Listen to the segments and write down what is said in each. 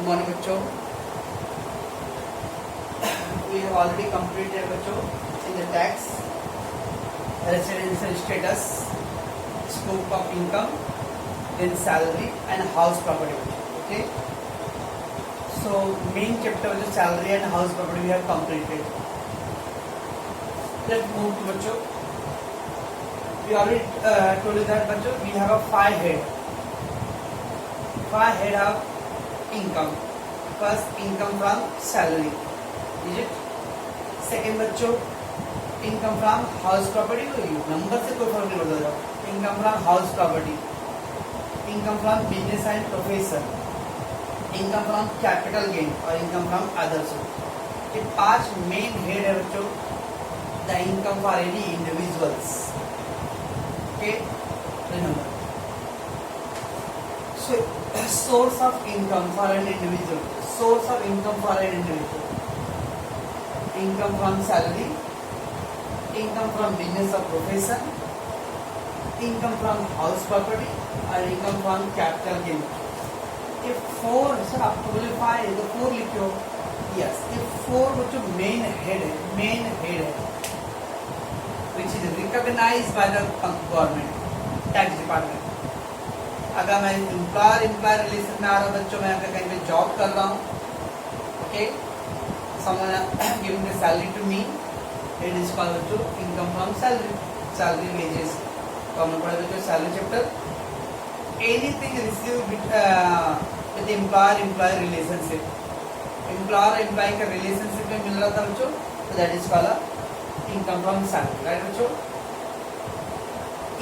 Morning बच्चों, we have already completed बच्चों in the tax, residential status, scope of income, then salary and house property. Okay, so main chapter was salary and house property we have completed. Let's move to बच्चों. We already told you that बच्चों we have a five head of income. First, income from salary, is it? Second बच्चों, income from house property. Number से कोई फर्क नहीं पड़ता. Income from house property, income from business and profession, income from capital gain और income from other source. ये पांच main head है बच्चों. The income for any individuals. Okay, remember. So, source of income for an individual. Source of income for an individual. Income from salary, income from business or profession, income from house property, or income from capital gain. If four, sir, आप तो बोले five, तो four लिखो. Yes, if four जो main head है, which is recognized by the government, tax department. अगर मैं employer relation में आ रहा हूँ बच्चों, मैं अगर कहीं पे जॉब कर रहा हूँ, okay, someone giving the salary to me, it is called बच्चों income from salary wages. तो हमने पढ़ा बच्चों salary chapter. Anything received with employer relationship, employer employee का relationship में मिल रहा था बच्चों, तो that is called income from salary, right बच्चों?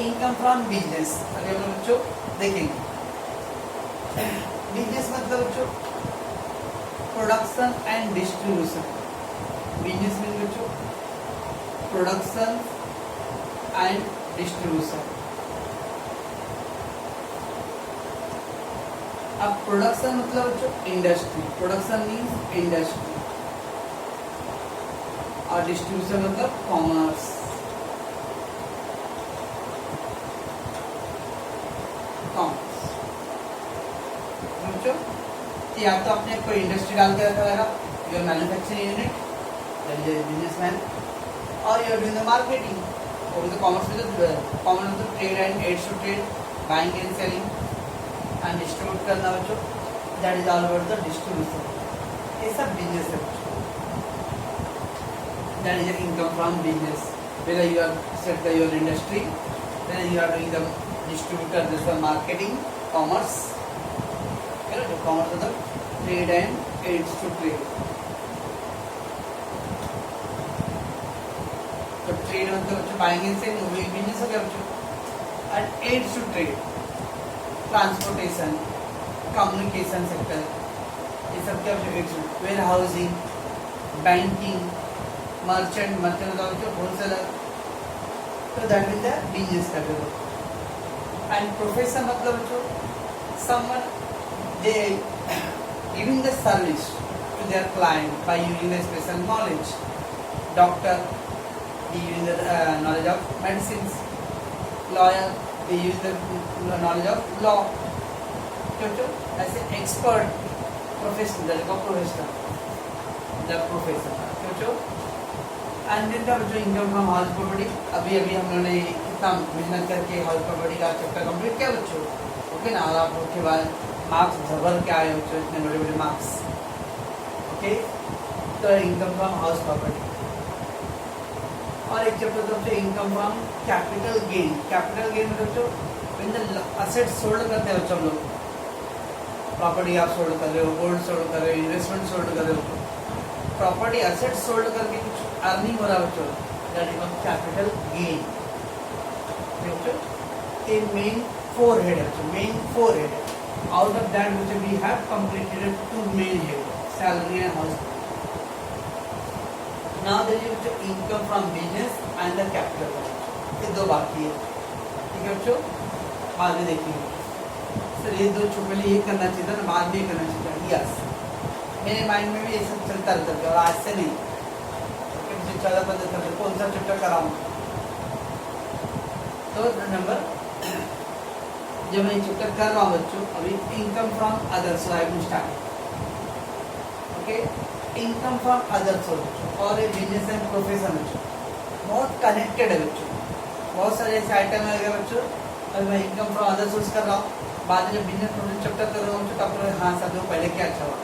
income from business, अभी हम लोग बच्चों देखेंगे. बिजनेस मतलब बच्चों production and distribution. Business mean बच्चों प्रोडक्शन एंड डिस्ट्रीब्यूशन. अब प्रोडक्शन मतलब बच्चों इंडस्ट्री. प्रोडक्शन मीन्स इंडस्ट्री और डिस्ट्रीब्यूशन मतलब कॉमर्स. या तो आपने कोई इंडस्ट्री डाल के रखा रहेगा, योर मैन्युफैक्चरिंग यूनिट, बिजनेसमैन, और योर डूइंग द मार्केटिंग. और तो कॉमर्स में तो कॉमर्स में तो trade and aids to trade, buying and selling and distribute करना बच्चों, that is all about the distribution. ये सब बिजनेस है बच्चों. That is income from business. whether you are set your industry, then you are doing the distributor, this one marketing, commerce. जो commerce मतलब trade and aids to trade. तो trade मतलब बच्चों buying and selling, वो एक business हो गया बच्चों. And aids to trade, transportation, communication sector, ये सब क्या बच्चों aids. Warehousing, banking, merchant मतलब बच्चों होलसेलर. तो दैट मीन द बिजनेस करते हो. एंड प्रोफेशन मतलब बच्चों someone they giving the service to their client by using the special knowledge. Doctor, they use the knowledge of medicines. Lawyer, they use the knowledge of law. ऐसे expert professional, that is called professional, the profession. And then the जो income from house property, अभी हम लोगों ने कितना मेहनत करके house property का चैप्टर कंप्लीट किया बच्चों. ओके ना, और आप उसके बाद मार्क्स जबर के आए बच्चों, इतने बड़े बड़े मार्क्स. ओके, तो इनकम फ्रॉम हाउस प्रॉपर्टी. और एक चैप्टर तो income from capital gain. Capital gain मतलब जो असेट सोल्ड करते हैं बच्चों, हम लोग प्रॉपर्टी आप सोल्ड कर रहे हो, गोल्ड सोल्ड कर रहे हो, इन्वेस्टमेंट सोल्ड कर रहे हो, प्रॉपर्टी असेट सोल्ड करके कुछ अर्निंग हो रहा है बच्चों, that is called capital gain. ये मेन फोर हेड है, main four head. Out of that which we have completed two main head, salary and house. Now there is income from business and the capital. ये दो बाकी है, ठीक है बच्चों, बाद में देखेंगे. सर ये दो पहले ये करना चाहिए था ना, बाद में ये करना चाहिए था. यस, मेरे माइंड में भी ये सब चलता रहता है, और आज से नहीं. मुझे 14-15 कौन सा चैप्टर कराऊँ. तो नंबर जब मैं चैप्टर कर रहा हूँ बच्चों, अभी income from other, so I will start. Okay. Income from other source, और ये बिजनेस एंड प्रोफेशन बच्चों बहुत कनेक्टेड है बच्चों। बहुत सारे ऐसे आइटम है बच्चों, अभी मैं इनकम फ्रॉम अदर सोर्स कर रहा हूँ, बाद में जब बिजनेस प्रोफेशन चैप्टर कर रहा हूँ तो आपको हाँ सब लोग पहले क्या अच्छा हुआ,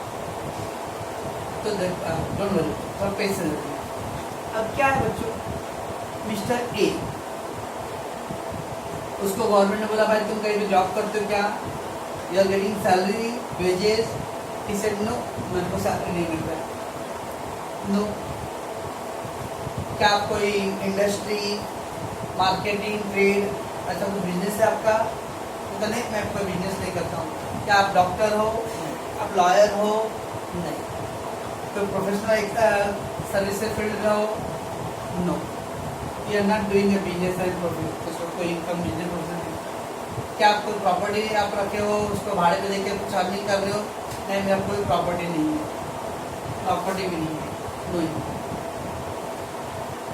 तो डोंट वरी, थोड़ा पेशेंस। अब क्या है बच्चों, मिस्टर ए, उसको गवर्नमेंट ने बोला भाई तुम कहीं भी जॉब करते हो क्या, you are getting salary wages, he said no, मेरे को सैलरी नहीं मिल रहा है। नो। क्या आप कोई इंडस्ट्री, मार्केटिंग, ट्रेड, ऐसा कोई बिजनेस है आपका, तो नहीं मैं कोई बिजनेस नहीं करता हूँ। क्या आप डॉक्टर हो, आप लॉयर हो, नहीं। तो प्रोफेशनल सर्विस फील्ड में हो, no, you are not doing a business and profession, कोई इनकम बिजनेस प्रोफेशन। क्या आप कोई प्रॉपर्टी आप रखे हो, उसको भाड़े पे देके कुछ अर्निंग कर रहे हो, नहीं मेरा कोई प्रॉपर्टी नहीं है, प्रॉपर्टी भी नहीं है, नो।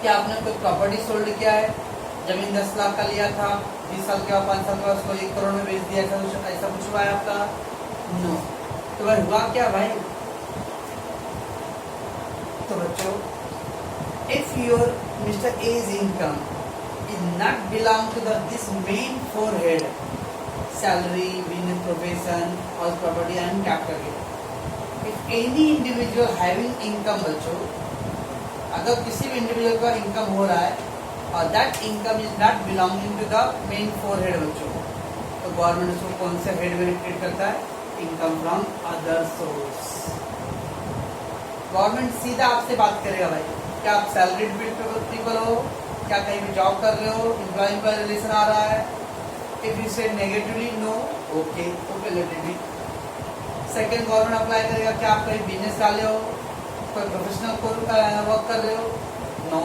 क्या आपने कोई प्रॉपर्टी सोल्ड किया है, जमीन 10 लाख का लिया था, 20 साल के बाद 5 साल के बाद उसको 1 करोड़ में बेच दिया, ऐसा कुछ हुआ है आपका, नो। तो भाई हुआ क्या भाई, तो बच्चों if your Mr. A's income is not belong to this main four head, salary, business, profession, house, property and capital gain. If any individual having income बच्चों, अगर किसी भी इंडिविजुअल का इनकम हो रहा है और that income is not belonging to the main four head बच्चों, तो गवर्नमेंट उसको कौन से हेड में ट्रीट करता है, income from other source. Government सीधा आपसे बात करेगा भाई, क्या आप सैलरीड पीपल हो, क्या कहीं भी जॉब कर रहे हो, एम्प्लॉय का रिलेशन आ रहा है, if you say negatively no, okay okay let it be. Second, government apply करेगा क्या आप कहीं बिजनेस डाले हो, कोई प्रोफेशनल वर्क कर रहे हो, no.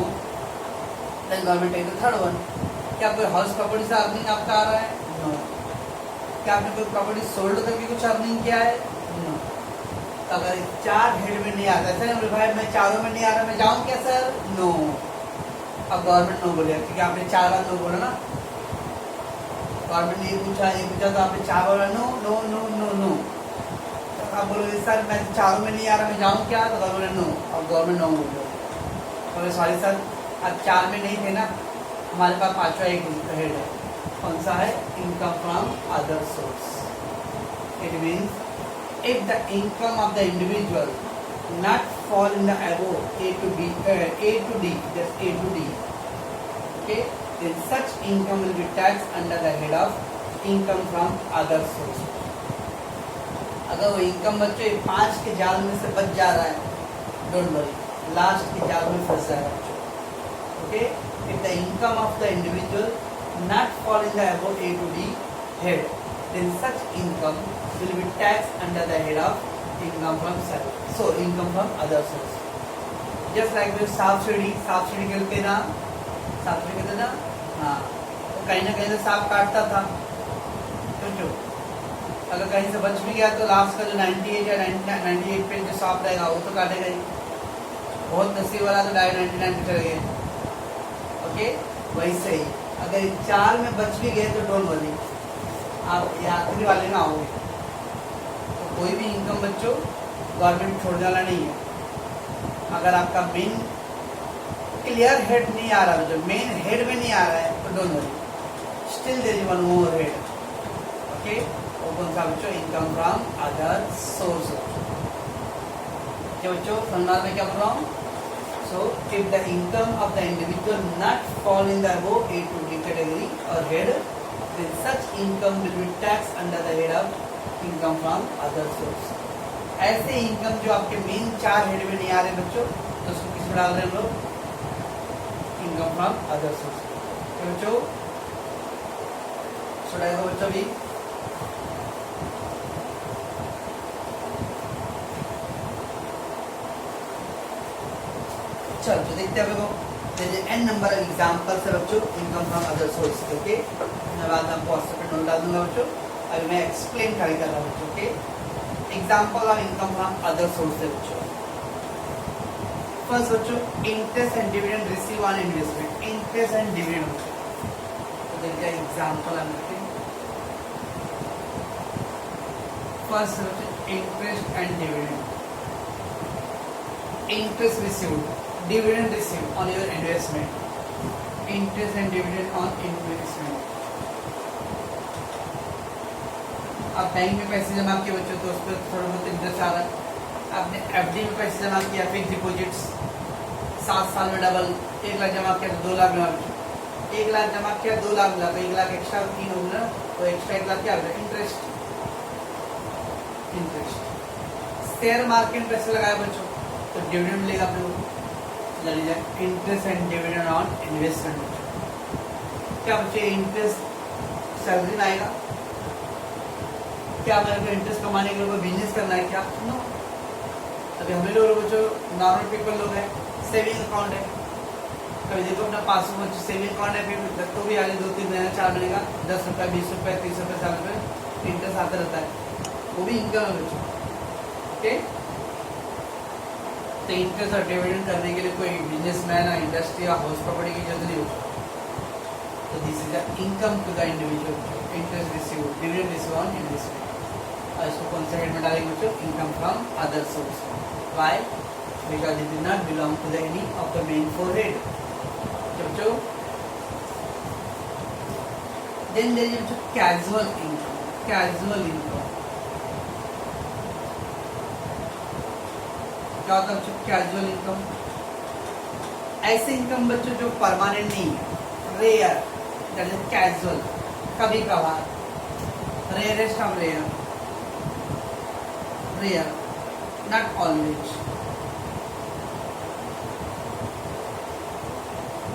Then government take the third one, क्या कोई हाउस प्रॉपर्टी से अर्निंग आपका आ रहा है, नो। क्या आपने कोई प्रॉपर्टी सोल्ड करके कुछ अर्निंग किया है, नो। अगर 4 हेड में नहीं आता है, सर भाई मैं चारों में नहीं आ रहा, मैं जाऊं क्या सर, नो। अब गवर्नमेंट नो बोलेगा क्योंकि आपने 4 बार नो बोला ना, गवर्नमेंट ने ये पूछा तो आपने 4 बार no no no no no, तो आप बोलोगे सर मैं चारों में नहीं आ रहा, मैं जाऊं क्या, तो गवर्नमेंट नो, अब गवर्नमेंट नो बोलो, बोले सॉरी सर आप 4 में नहीं थे ना, हमारे पास 5वां एक हेड है, कौन सा है, income from other source. It means if the income of the individual not fall in the above A to D, just A to D, okay, then such income will be taxed under the head of income from other source. अगर वो income बच्चों 5 के जाल में से बच जा रहा है, डोंट वरी, लास्ट के जाल में फंस जाएगा बच्चों, okay. if the income of the individual not fall in the above A to D head, then such income will be taxed under the head of income from salary, so income from other source. Just like with सांप सीढ़ी खेलते ना, सांप सीढ़ी खेलते ना, हाँ, तो कहीं ना कहीं से सांप काटता था, सोचो अगर कहीं से बच भी गया तो लास्ट का जो 98 या 98 पे जो सांप रहेगा वो तो काटेगा ही, बहुत नसीब वाला तो डायरेक्ट 99 पे चले गए, ओके। वैसे ही अगर 4 में बच भी गए तो डोंट वरी, आप यात्री वाले में आओगे, तो कोई भी इनकम बच्चों गवर्नमेंट छोड़ने वाला नहीं है। अगर आपका मेन क्लियर हेड नहीं आ रहा, जो मेन हेड में नहीं आ रहा है, तो don't worry, still there is one more head, okay. वो कौन सा बच्चों, इनकम फ्रॉम अदर सोर्स। क्या बच्चों समझ में क्या बोल रहा हूँ, so if the income of the individual not fall in the above A to D category और head, then such income will be taxed under the head of income from other source. ऐसे income जो आपके main 4 head में नहीं आ रहे बच्चों, तो उसको किस में डाल रहे हैं हम लोग, इनकम फ्रॉम अदर सोर्स। तो बच्चों सुनाएगा बच्चों भी, चलो तो देखते हैं देखो, n नंबर एग्जाम्पल से बच्चों income from other source, okay. मैं बाद में आपको व्हाट्सएप पे नोट डाल दूंगा बच्चों, अभी मैं एक्सप्लेन कर रहा हूँ बच्चों, okay. Example of income from other source है बच्चों। फर्स्ट बच्चों, interest and dividend receive on investment, interest and dividend बच्चों, तो देखिए एग्जाम्पल हम देखते हैं। फर्स्ट बच्चों interest and dividend, interest received, dividend received on your investment, interest and dividend on investment. आप बैंक में पैसे जमा किए बच्चों तो उस पर थोड़ा बहुत इंटरेस्ट आ रहा है। आपने एफडी में पैसे जमा किया, फिक्स डिपॉजिट्स 7 साल में डबल, 1 लाख जमा किया तो 2 लाख मिला, 1 लाख जमा किया 2 लाख मिला तो 1 लाख एक्स्ट्रा 3 हो गया, तो एक्स्ट्रा 1 लाख क्या होगा? इंटरेस्ट। इंटरेस्ट शेयर मार्केट में पैसे लगाए बच्चों तो डिविडेंड मिलेगा अपने को, interest and dividend on investment. क्या बच्चे इंटरेस्ट सैलरी में आएगा? क्या मेरे को इंटरेस्ट कमाने के लिए बिजनेस करना है क्या? नो। अभी हमें लोग बच्चों नॉर्मल पीपल लोग हैं, सेविंग अकाउंट है, कभी देखो अपना पासबुक में सेविंग अकाउंट है, फिर तो भी आगे 2-3 महीने 4 महीने का 10 रुपये 20 रुपये 30 रुपये 40 रुपये इंटरेस्ट आता रहता है, वो भी इनकम है बच्चों। ओके, तो इंटरेस्ट और डिविडेंड करने के लिए कोई बिजनेसमैन या इंडस्ट्री या हाउस प्रॉपर्टी की जरूरत नहीं होती। तो this is the income to the individual, interest receive, dividend receive on investment. और इसको कौन से हेड में डालेंगे बच्चों? Income from other source. Why? Because it did not belong to the any of the main 4 head. बच्चों then there is casual income. Casual income क्या होता है बच्चों? कैजुअल इनकम ऐसे इनकम बच्चों जो परमानेंट नहीं है, रेयर, दैट इज कैजुअल, कभी कभार, rarest of rare, rare, not always.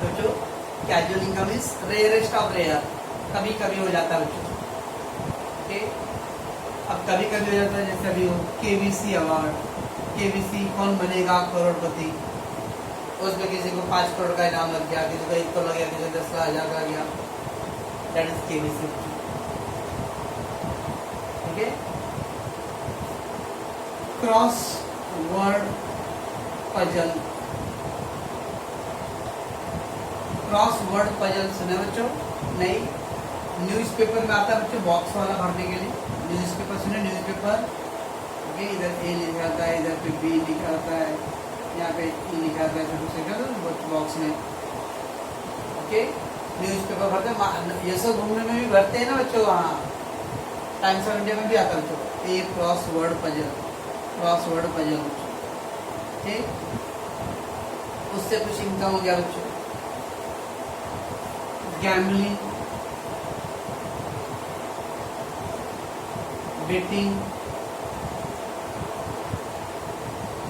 बच्चों casual income is rarest of rare, कभी कभी हो जाता है बच्चों। ओके, अब कभी कभी हो जाता है, जैसे अभी हो केबीसी अवार्ड, केबीसी कौन बनेगा करोड़पति, उसमें किसी को 5 करोड़ का इनाम लग गया, किसी को 1 करोड़ लग गया, किसी को 10,000 का गया, दैट इज केबीसी। ठीक है, cross word puzzle, crossword puzzle सुने बच्चों? नहीं, न्यूज़पेपर में आता है बच्चों बॉक्स वाला भरने के लिए, न्यूज़पेपर सुने? न्यूज़पेपर, ओके, इधर ए लिखा आता है, इधर पे बी लिखा आता है, यहाँ पे ई लिखा आता है छोटे बॉक्स में। ओके, न्यूज़पेपर भरते हैं, ये सब घूमने में भी भरते हैं ना बच्चों, वहाँ टाइम्स ऑफ इंडिया में भी आता है बच्चों, a crossword puzzle, crossword puzzle. ठीक, उससे कुछ इनकम हो गया बच्चों। गैम्बलिंग, बेटिंग,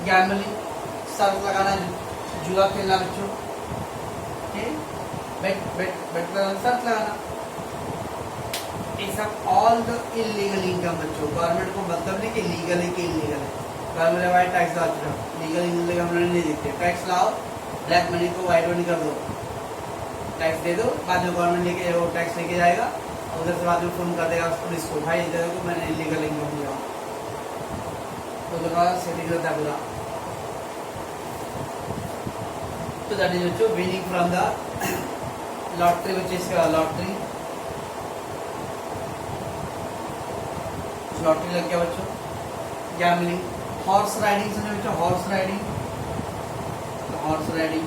गैम्बलिंग सर्च लगाना, जुआ खेलना बच्चों, बेट सर्च लगाना, ये सब ऑल द इलीगल इनकम बच्चों। गवर्नमेंट को मतलब नहीं कि लीगल है कि इलीगल है, गवर्नमेंट वाइट टैक्स ला चुका, लीगल इलीगल हम नहीं देखते, टैक्स लाओ, ब्लैक मनी को वाइट मनी कर दो, टैक्स दे दो, बाद में गवर्नमेंट लेके वो टैक्स लेके जाएगा और उधर से बाद में फोन कर देगा पुलिस को, भाई इधर को मैंने इलीगल इनकम दिया, तो उसका सेटिंग रहता है पूरा। तो दैट इज बच्चों विनिंग फ्रॉम द लॉटरी, बच्चे इसका लॉटरी लग गया बच्चों। गैम्बलिंग, हॉर्स राइडिंग सुने बच्चों? हॉर्स राइडिंग, हॉर्स राइडिंग,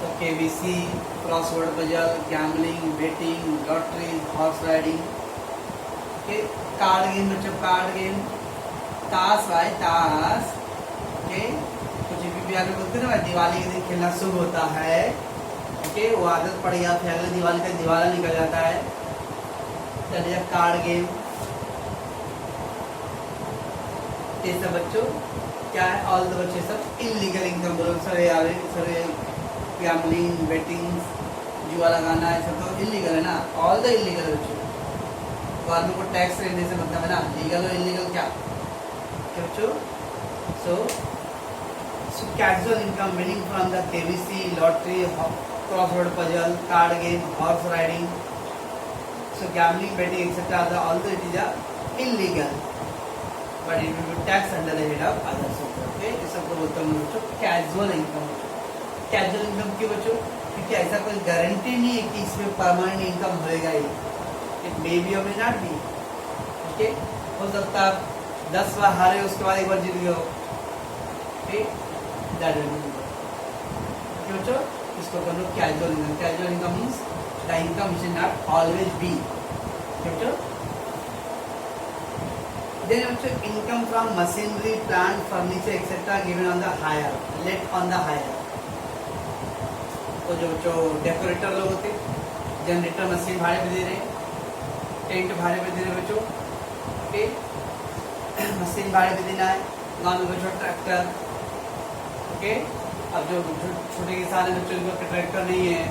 तो KBC, crossword puzzle, gambling, betting, lottery, horse riding. Okay, card game बच्चों, कार्ड गेम, ताश भाई ताश। ओके, कुछ भी बिहार में बोलते हैं ना भाई, दिवाली के दिन खेलना शुभ होता है। ओके, वो आदत पड़ गया, फिर अगले दिवाली तक दिवाला निकल जाता है, चलिए कार्ड गेम। ये सब बच्चों क्या है? ऑल द बच्चे सब इलीगल इनकम बोलो सर, यार सर गैम्बलिंग, बेटिंग, जुआ लगाना, ये सब तो इलीगल है ना, ऑल द इलीगल बच्चों। गवर्नमेंट को टैक्स लेने से मतलब है ना, लीगल और इलीगल क्या बच्चों? सो casual income winning from the KBC, lottery, crossword puzzle, card game, horse riding, so gambling, betting, etc. Although it is illegal, but it will be taxed under the head of others. Okay, ये सब बोलते हैं बच्चों casual income. Casual income क्यों बच्चों? क्योंकि ऐसा कोई गारंटी नहीं है कि इसमें परमानेंट इनकम होएगा ही, इट मे बी और मे नॉट बी। ओके, हो सकता है 10 बार हारे उसके बाद एक बार जीत गए हो, ठीक, दैट विल बी बच्चों इसको कर लो casual income. Casual income means the income which is not always be बच्चों। देन बच्चों income from machinery, plant, furniture etcetera given on the hire, let on the hire. तो जो बच्चों डेकोरेटर लोग होते, जनरेटर मशीन भाड़े पे दे रहे हैं, टेंट भाड़े पे दे रहे बच्चों, ठीक, मशीन भाड़े पे देना है, गाँव में बच्चों ट्रैक्टर, ओके। अब जो छोटे किसान है बच्चों जिनका ट्रैक्टर नहीं है,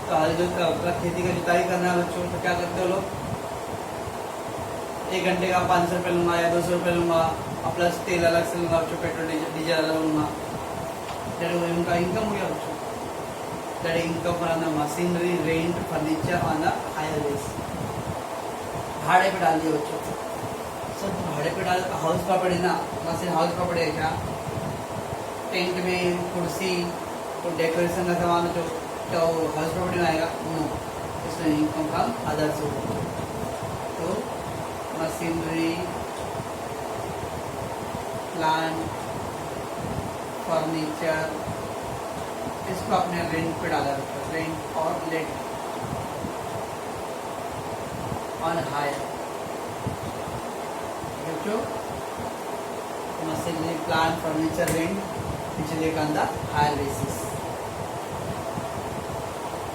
तो हल जो खेती का जुताई करना है बच्चों, तो क्या करते हो लोग, 1 घंटे का 500 रुपये लूँगा या 200 रुपये लूँगा, और प्लस तेल अलग से लूँगा बच्चों, पेट्रोल डीजल अलग लूँगा, दैट उनका इनकम हो गया बच्चों। That income from the machinery, rent, furniture on the hire base. भाड़े पे डाल दिया बच्चों, सब भाड़े पे डाल, हाउस प्रॉपर्टी ना, मशीन हाउस प्रॉपर्टी है क्या, टेंट में कुर्सी और डेकोरेशन का सामान जो क्या वो हाउस प्रॉपर्टी में आएगा, नो, इसमें इनकम फ्रॉम अदर सोर्स। तो मशीनरी, प्लांट, फर्नीचर, इसको अपने रेंट पे डाला रहता है, रेंट और लेट ऑन हायर बच्चों। Machinery, plant, furniture, rent which is like on the higher basis,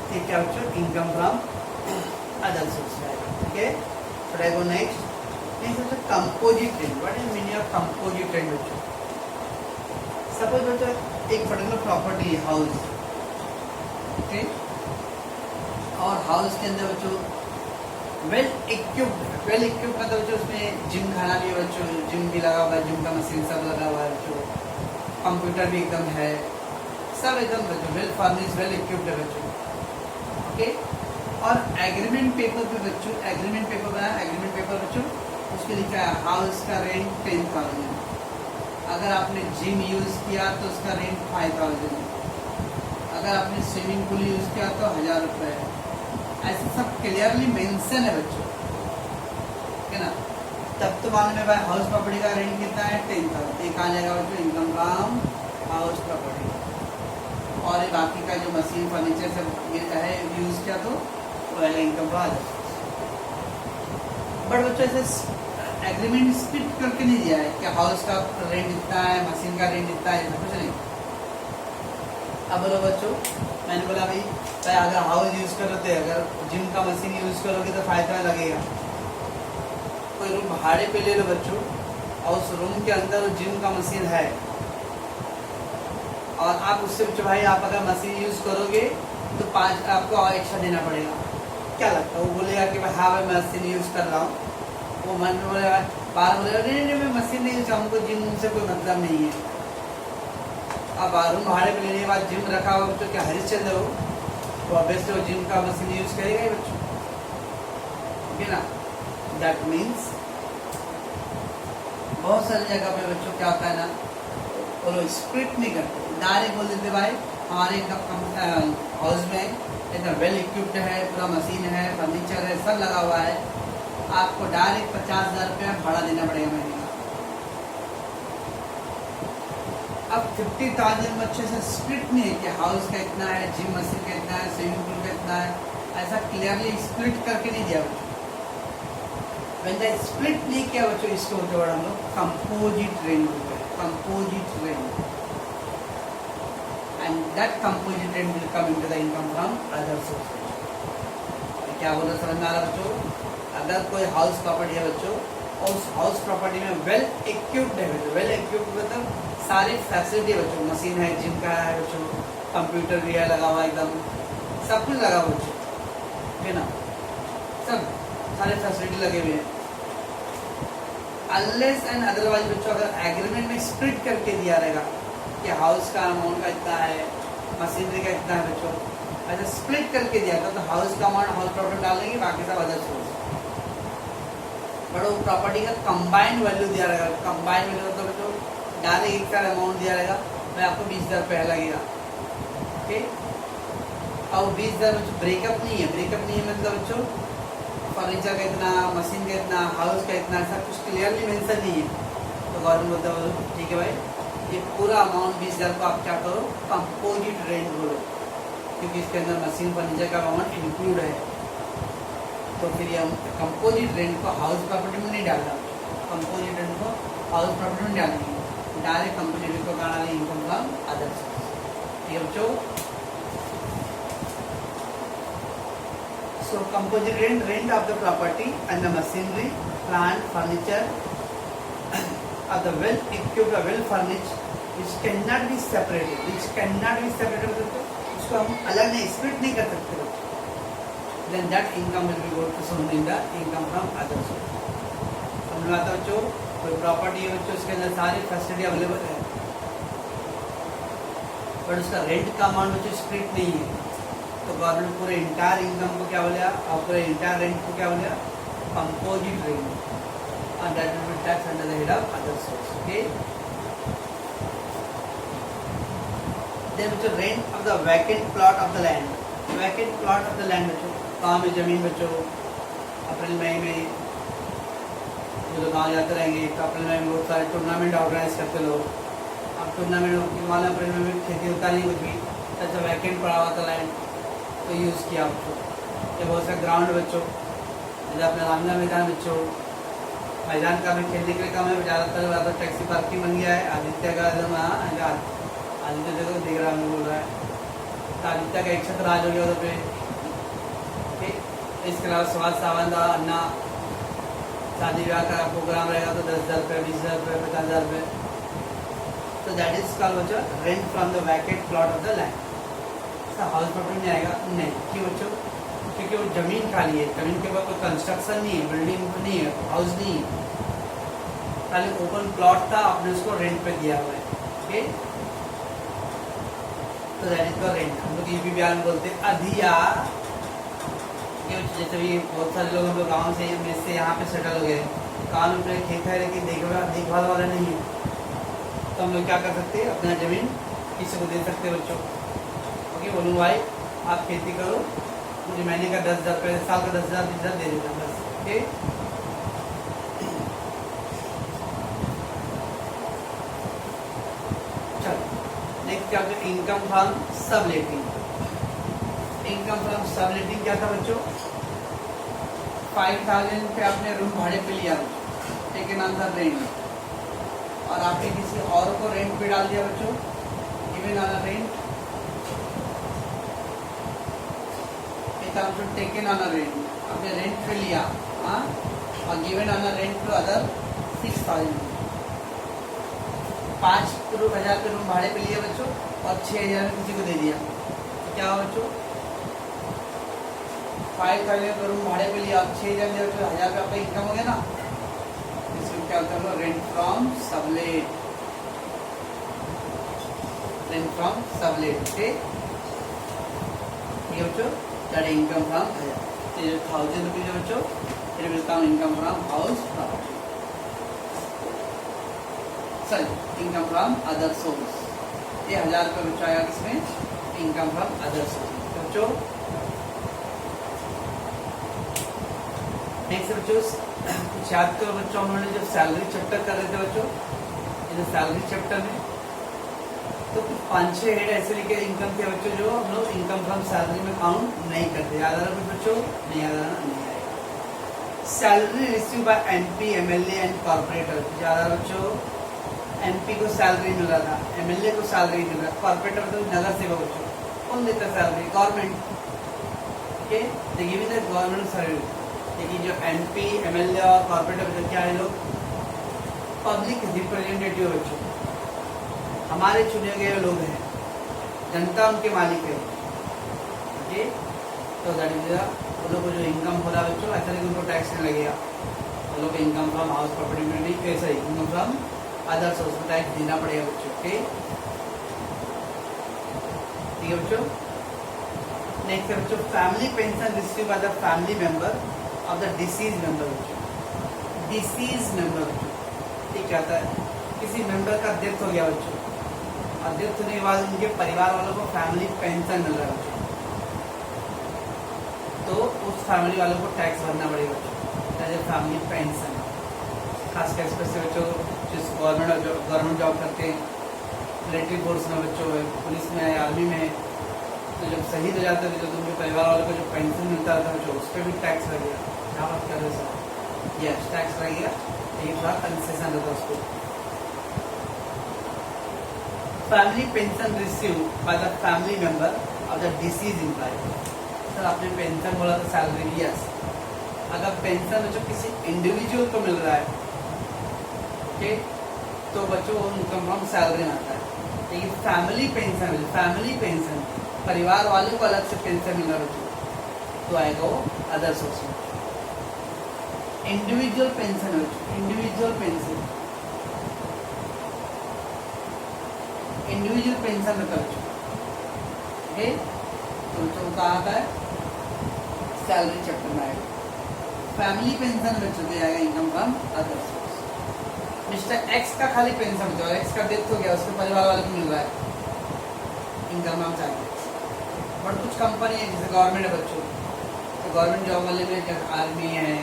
ठीक है बच्चों, इनकम फ्रॉम अदर सोर्स है, ठीक है। should I go next? next बच्चों composite rent. What is meaning of composite rent बच्चों? Suppose बच्चों एक पर्टिकुलर प्रॉपर्टी है, हाउस, ओके, और हाउस के अंदर बच्चों वेल इक्विप्ड मतलब बच्चों उसमें जिम खाना भी है बच्चों, जिम भी लगा हुआ है, जिम का मशीन सब लगा हुआ है बच्चों, कंप्यूटर भी एकदम है, सब एकदम बच्चों वेल फर्निश, वेल इक्विप्ड है बच्चों, ओके। और एग्रीमेंट पेपर पे बच्चों, एग्रीमेंट पेपर बनाया, एग्रीमेंट पेपर बच्चों उसके लिखा है हाउस का रेंट 10,000, अगर आपने जिम यूज़ किया तो उसका रेंट 5,000, अगर आपने स्विमिंग पूल यूज़ किया तो 1,000 रुपये है, ऐसे सब क्लियरली मेंशन है बच्चों, है ना। तब तो मालूम है भाई हाउस प्रॉपर्टी का रेंट कितना है, 10,000, एक आ जाएगा बच्चों इनकम फ्रॉम हाउस प्रॉपर्टी। और ये बाकी का जो मशीन, फर्नीचर सब है यूज़ किया तो पहले इनकम आ जाए। बट बच्चों ऐसे एग्रीमेंट स्प्लिट करके नहीं दिया है कि हाउस का रेंट इतना है, मशीन का रेंट इतना है, कुछ नहीं। अब बोलो बच्चों, मैंने बोला भाई अगर हाउस यूज़ करोगे, अगर जिम का मशीन यूज़ करोगे तो फायदा लगेगा। कोई रूम भाड़े पे ले लो बच्चों, और उस रूम के अंदर जिम का मशीन है, और आप उससे बच्चों भाई आप अगर मशीन यूज़ करोगे तो 5 आपको और एक्स्ट्रा देना पड़ेगा। क्या लगता है, वो बोलेगा कि भाई हाँ मैं मशीन यूज़ कर रहा हूँ, वो मन में बोलेगा, बाहर बोलेगा नहीं मैं मशीन नहीं यूज़, हमको जिम से कोई मतलब नहीं है। अब रूम भाड़े पे लेने के बाद जिम रखा हुआ बच्चों, क्या हरिश्चंद्र हो, तो ऑब्वियसली वो जिम का मशीन यूज़ करेगा ही बच्चों, ठीक है ना। दैट मीन्स बहुत सारी जगह पे बच्चों क्या होता है ना, वो लोग स्प्लिट नहीं करते, डायरेक्ट बोल देते भाई हमारे हाउस में इतना वेल इक्विप्ड है, पूरा मशीन है, फर्नीचर है, सब लगा हुआ है, आपको डायरेक्ट 50,000 रुपये भाड़ा देना पड़ेगा महीने का। अब 50,000 बच्चे से स्प्लिट नहीं है कि हाउस का इतना है, जिम मशीन का इतना है, स्विमिंग पूल का इतना है, ऐसा क्लियरली स्प्लिट करके नहीं दिया बच्चों। when the split नहीं किया बच्चों, इसको होते हैं हम लोग कंपोजिट रेंट होते हैं, composite rent, and that composite rent will come into the income from other sources। क्या बोला समझ में आ रहा बच्चों? अगर कोई हाउस प्रॉपर्टी है बच्चों, और उस हाउस प्रॉपर्टी में वेल इक्विप्ड है बच्चों, वेल इक्विप्ड मतलब सारी फैसिलिटी है बच्चों, मशीन है, जिम का है बच्चों, कंप्यूटर भी है लगा हुआ एकदम, सब कुछ लगा हुआ बच्चों, है ना, सब सारे फैसिलिटी लगे हुए हैं। अनलेस एंड अदरवाइज बच्चों अगर एग्रीमेंट में स्प्लिट करके दिया रहेगा कि हाउस का अमाउंट का इतना है, मशीनरी का इतना है बच्चों, ऐसा स्प्लिट करके दिया था तो हाउस का अमाउंट हाउस प्रॉपर्टी डाल देंगे, बाकी सब अदर सोर्स। बट वो प्रॉपर्टी का कंबाइंड वैल्यू दिया रहेगा, कंबाइंड वैल्यू मतलब बच्चों डायरेक्ट एक सारा अमाउंट दिया रहेगा, मैं आपको 20,000 रुपये लगेगा, ओके। और 20,000 बच्चों ब्रेकअप नहीं है, ब्रेकअप नहीं है मतलब बच्चों फर्नीचर का इतना, मशीन का इतना, हाउस का इतना, ऐसा कुछ क्लियरली मेंशन नहीं है, तो गवर्नमेंट बोलता है ठीक है भाई, ये पूरा अमाउंट 20,000 को आप क्या करो, कंपोजिट रेंट बोलो, क्योंकि इसके अंदर मशीन फर्नीचर का अमाउंट इंक्लूड है। तो फिर ये हम कंपोजिट रेंट को हाउस प्रॉपर्टी में नहीं डालना, कंपोजिट रेंट को हाउस प्रॉपर्टी में डालेंगे, डायरेक्ट कंपोजिट रेंट को कहाँ डालेंगे, इनकम फ्रॉम अदर सोर्स। ठीक है बच्चों, so composite rent of the property and the machinery, plant, furniture of the well equipped or well furnished which cannot be separated, तो उसको हम अलग नहीं स्प्लिट नहीं कर सकते, then that income will be go to shown in the income from other source। समझ में आता है बच्चों, कोई प्रॉपर्टी है बच्चों, उसके अंदर सारी फैसिलिटी अवेलेबल है, बट उसका रेंट का अमाउंट बच्चों स्प्लिट नहीं है, तो गवर्नमेंट पूरे इंटायर इनकम को क्या बोलेगा, और पूरे इंटायर रेंट को क्या बोलेगा, composite rent, and that will be taxed under the head of other source। Okay, then बच्चों rent of the vacant plot of the land, vacant plot of the land बच्चों, गाँव में जमीन बच्चों अप्रैल मई में जो लोग गाँव जाते रहेंगे, तो अप्रैल मई में बहुत सारे टूर्नामेंट ऑर्गेनाइज करते लोग, अब टूर्नामेंट माना अप्रैल मई में खेती होता नहीं कुछ भी, ऐसा वैकेंट पड़ा हुआ था लैंड, तो यूज़ किया बच्चों। ये बहुत सा ग्राउंड बच्चों, जैसे अपने रामला मैदान बच्चों, मैदान का भी खेलने के लिए कम है, ज़्यादातर टैक्सी पार्किंग बन गया है, आदित्य का एकदम आदित्य जगह देख रहा हूँ बोल रहा है, तो आदित्य का एक छत्र राज हो गया उधर पे। ठीक, इसके अलावा स्वाद सावन का अन्ना, शादी ब्याह का प्रोग्राम रहेगा तो 10,000 रुपये, 20,000 रुपये, 50,000 रुपये, तो दैट इज कॉल्ड बच्चों rent from the vacant plot of the land. House property में आएगा नहीं, क्यों बच्चों, क्योंकि वो जमीन खाली है, जमीन के ऊपर कोई कंस्ट्रक्शन नहीं है, बिल्डिंग नहीं है, हाउस नहीं है, खाली ओपन प्लॉट था, आपने उसको रेंट पे दिया हुआ है। ओके, तो दैट इज द रेंट। हम लोग यूपी बिहार में बोलते हैं अधिया, जैसे भी बहुत सारे लोग हम लोग गाँव से यहाँ पे सेटल हो गए, गाँव में अपने खेत है लेकिन देखभाल वाला नहीं है, तो हम लोग क्या कर सकते हैं, अपना जमीन किसी को दे सकते हैं बच्चों। ओके, बोलूँ भाई आप खेती करो, मुझे महीने का 10,000 रुपये, साल का 10,000 20,000 दे देना बस। ओके, चलो नेक्स्ट क्या होता है, income from subletting. Income from subletting क्या था बच्चों, 5,000 पे आपने रूम भाड़े पे लिया, टेकन ऑन द रेंट, और आपने किसी और को रेंट पे डाल दिया बच्चों, given on rent, taken on rent, आपने रेंट पे लिया, हाँ, और given on rent to other 6,000, 5,000 पे रूम भाड़े पे लिया बच्चों, और 6,000 किसी को दे दिया, तो क्या हुआ बच्चों, 5,000 पे रूम भाड़े पे लिया और 6,000 दिया बच्चों, 1,000 पे आपका इनकम हो गया ना, इसमें क्या होता है, rent from sublet, rent from sublet. Okay, ये बच्चों दैट इनकम फ्रॉम 1,000 रुपीज है बच्चों, it will come income from house property, sorry income from other source, ये 1,000 रुपये बच्चों आएगा किसमें, इनकम फ्रॉम अदर सोर्स। बच्चों नेक्स्ट बच्चों कुछ याद करो बच्चों, हम लोगों ने जब सैलरी चैप्टर कर रहे थे बच्चों, इस सैलरी चैप्टर में तो कुछ 5-6 हेड ऐसे लिखे इनकम थे बच्चों, जो हम लोग इनकम फ्रॉम सैलरी में काउंट नहीं करते। याद आ रहा है बच्चों, नहीं याद आ रहा, नहीं आएगा। Salary receive by MP, MLA and corporator, याद आ रहा बच्चों, एमपी को सैलरी मिल रहा था, एमएलए को सैलरी मिल रहा, कॉर्पोरेटर तो नगर सेवा बच्चों, कौन देता salary, government. Okay, the given the government service, लेकिन जो एमपी, एमएलए और कॉर्पोरेटर बच्चों क्या है, लोग पब्लिक रिप्रेजेंटेटिव बच्चों, हमारे चुने गए लोग हैं, जनता उनके मालिक है। ओके, तो दैट इज उन लोगों को जो इनकम हो रहा है बच्चों, ऐसा नहीं उनको टैक्स नहीं लगेगा, उन लोग इनकम फ्रॉम हाउस प्रॉपर्टी में नहीं, कैसा ही इनकम फ्रॉम अदर सोर्स में टैक्स देना पड़ेगा बच्चों। ओके, ठीक है बच्चों। नेक्स्ट है बच्चों family pension receive by the family member of the disease member बच्चों, डिसीज मेंबर बच्चों, ठीक आता है, किसी मेंबर का डेथ हो गया बच्चों, और डेथ होने के बाद उनके परिवार वालों को फैमिली पेंशन मिल रहा है बच्चों, तो उस फैमिली वालों को टैक्स भरना पड़ेगा बच्चों, फैमिली पेंशन, खासकर स्पेशली बच्चों जिस गवर्नमेंट जॉब करते हैं, मिलिट्री फोर्स में बच्चों है, पुलिस में है, आर्मी में है, तो जब शहीद हो जाते थे तो उनके परिवार वालों को जो पेंशन मिलता था बच्चों, उस पर भी टैक्स लगेगा। क्या बात कर रहे सर? यस, टैक्स लगेगा, ये थोड़ा कंसेशन रहता है उसको। Family pension receive by the family member of the deceased employ. Sir आपने पेंशन बोला तो सैलरी, यस। अगर पेंशन बच्चों किसी इंडिविजुअल को मिल रहा है, ओके, तो बच्चों वो इनकम फ्रॉम सैलरी में आता है। लेकिन फैमिली पेंशन परिवार वालों को अलग से पेंशन मिल रहा बच्चों, तो आएगा वो अदर सोर्स में। इंडिविजुअल पेंशन बच्चों, इंडिविजुअल पेंशन रहता है बच्चों, ओके, तो बच्चों कहाँ आता है? सैलरी चैप्टर में आएगा। फैमिली पेंशन बच्चों को आएगा income from other source. Mister x का खाली पेंशन जो एक्स का डेथ हो गया, उसके परिवार वाले को मिल रहा है इनकम फ्रॉम सैलरी। बट कुछ कंपनी है जैसे गवर्नमेंट है बच्चों, तो गवर्नमेंट जॉब वाले में जैसे आर्मी है,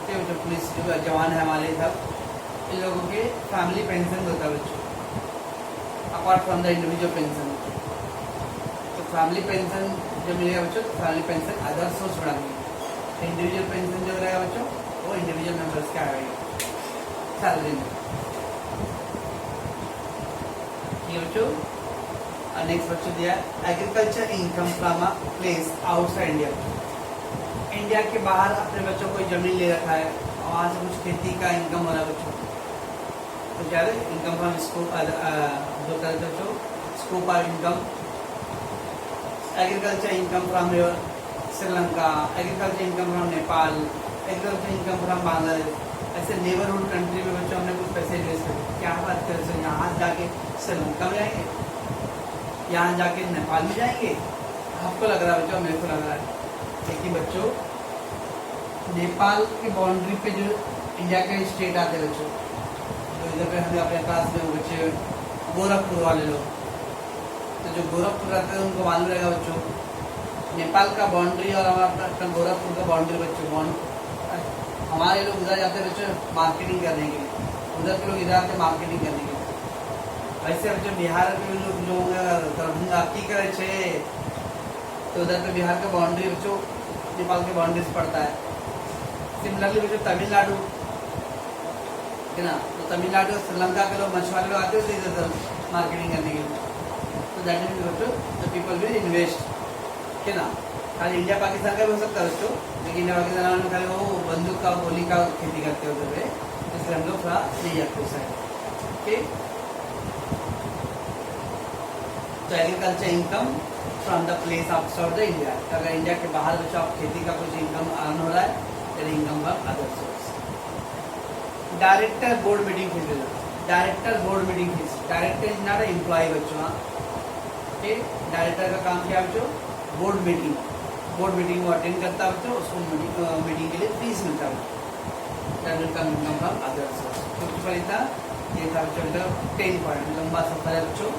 जो पुलिस जो जवान है हमारे सब, इन लोगों के फैमिली पेंशन होता है बच्चों, apart from the individual pension. तो फैमिली पेंशन जो मिलेगा बच्चों, तो फैमिली पेंशन अदर सोर्स बढ़ाएंगे। इंडिविजुअल पेंशन जो रहेगा बच्चों, वो इंडिविजुअल मेंबर्स के आएगा सैलरी में। ये बच्चों नेक्स्ट बच्चों दिया है agriculture income from a place outside India. India के बाहर अपने बच्चों को जमीन ले रखा है और वहाँ से कुछ खेती का इनकम हो रहा है बच्चों, तो क्या है इनकम फ्रॉम स्कोप जो कहते हैं बच्चों scope of income. Agriculture income from Sri Lanka, agriculture income from Nepal, agriculture income from Bangladesh. ऐसे नेबरहुड कंट्री में बच्चों हमने कुछ पैसे इन्वेस्ट करे। क्या बात करें सर, यहाँ जाके श्रीलंका में जाएंगे, यहाँ जाके नेपाल में जाएंगे? आपको लग रहा है बच्चों, मेरे को लग रहा है। लेकिन बच्चों नेपाल के बाउंड्री पे जो इंडिया के स्टेट आते हैं बच्चों, तो इधर पे हमें अपने क्लास में बच्चे गोरखपुर वाले लोग, तो जो गोरखपुर रहते हैं उनको मालूम रहेगा बच्चों नेपाल का बाउंड्री और हमारा गोरखपुर का बाउंड्री बच्चों। हमारे लोग उधर जाते हैं बच्चों मार्केटिंग करने के लिए, उधर के लोग इधर आते हैं मार्केटिंग करने के लिए। वैसे बच्चों बिहार के लोग जो दरभंगा की करे छे, तो उधर पे बिहार का बाउंड्री बच्चों नेपाल के बाउंड्री से पड़ता है। सिमिलरली बच्चों तमिलनाडु है ना, तो तमिलनाडु श्रीलंका के लोग मछुआरे लोग आते हैं इधर मार्केटिंग करने के लिए। तो दैट मीन्स बच्चों द पीपल विल इन्वेस्ट है ना। खाली इंडिया पाकिस्तान का भी हो सकता है बच्चों, लेकिन इंडिया पाकिस्तान में खाली वो बंदूक का गोली का खेती करते हैं उधर पे, इसलिए हम लोग थोड़ा नहीं जाते उस साइड, ओके। तो agriculture income from the place outside the India, अगर इंडिया के बाहर बच्चों आप खेती का कुछ इनकम अर्न हो रहा है, then income from other source. Director board meeting fees, director board meeting fees, director is not a employ बच्चों, ओके। डायरेक्टर का काम क्या है बच्चों? बोर्ड मीटिंग वो अटेंड करता है बच्चों, उसको मीटिंग के लिए फीस मिलता है। That will come income from other source. तो था ये था बच्चों 10 पॉइंट, लंबा सफर है बच्चों।